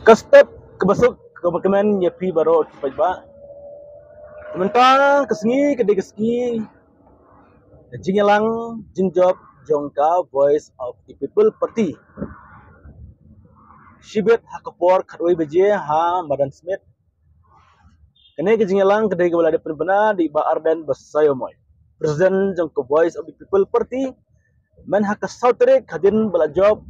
Kastep kebasuk kemen nyepi baro pajba. Sementara kesengi kedai kesengi jingelang jinjob jongka Voice of the People Party. Shibet hakapor kadoi beje ha Madan Smith. Kene ke jingelang kedai kebalade penbena di Ba Arden Basayomoy. Presiden jongka Voice of the People Party men hak sautere kadin bala job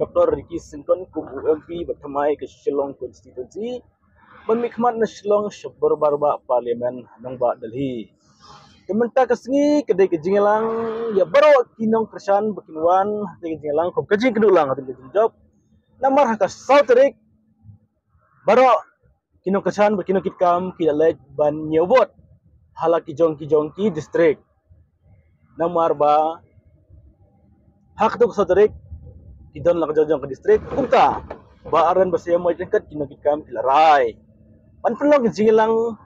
Dr. Ricky Sinton kum UMP bertemai ke Shillong constituency pemikmat na Shillong syabur barba parlimen nang ba Delhi. Kementak kesengi kedai kejingelang ya baru kinong kersan bekinuan kedai kejingelang kum kejing kedulang hati kejing job namar hak sautere baru kinong kersan bekinong kitkam kidalej ban nyebot halaki jongki distrik namar ba hak tu sautere kidon lang jong ke distrik kumta Ba Arden Basayomoy tingkat kinong kitkam kilarai panpelong jingelang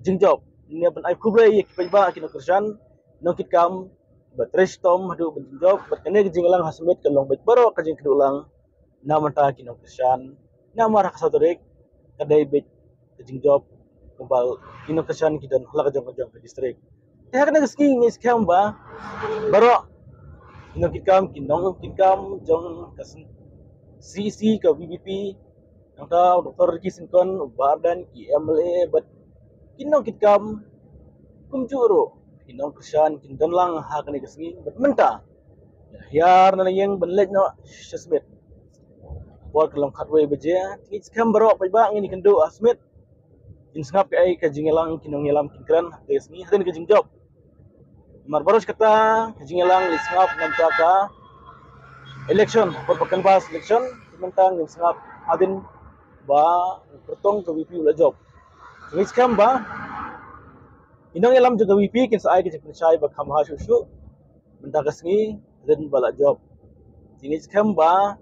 jingjob ni ban ai kublai kipai ba kino kersan nongkit kam batres tom hadu jingjob berkene jingelang hasmet kalong baik baro kajing kedulang namanta kino kersan namar hak sauterik kadai baik jingjob kembal kino kersan kidon hala kajong ke distrik teh kana ski ngis kam ba baro kino kitkam jong kasen CC ke BBP Nangka Dr. Ricky Sinton Bardan MLA but kinong kitkam kumjuro kinong kersan kinton lang hakani kesengi but menta yar na yang benlej no shasmet buat kelong khatway beje tingit skam baro pa ba ngini kendo asmet insngap ai ka jingelang kinong ngelam kinkran kesengi haden ke jingjob mar baros kata jingelang lisngap nanta ka election perpakan pas election mentang insngap haden ba pertong ke WP ula job. Ngis kam ba inong elam juga WP kin sa ai ke percaya ba kham ha shushu menta kasngi den bala job. Ngis kam ba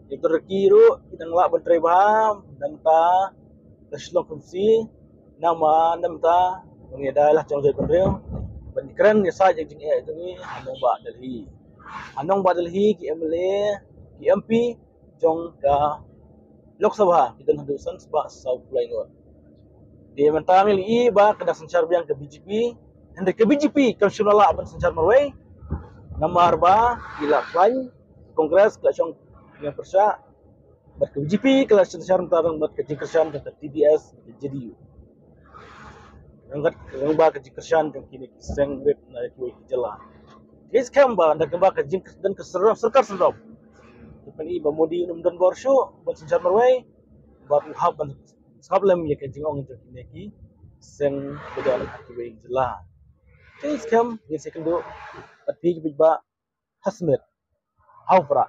itu rekiru idang la ban ba nanta keslong fungsi nama namta mengedailah jong jai pendreu ban keren ya sa jing ni anong ba Delhi ki MLA ki MP jong ka Lok Sabha kita hendusan sebab South Lainor. Dia mentangil i ba kena sencar biang ke BJP, hendak ke BJP konstitusional ban sencar marway. Namar ba ila klan kongres kelasiong yang persa bat ke BJP kelas sencar mentarang bat ke jingkersan ke TDS ke JDU. Angkat ba ke jingkersan ke kini seng web na kuwi jela. Guys kamba ndak ba ke jingkersan dan ke serkar sendok. Pani ba modi num dan borsho ba senjar marway ba hab ban sablem ye ke jingong je kineki seng bedan akiwe jela guys kam ye second do tapi ba hasmet haufra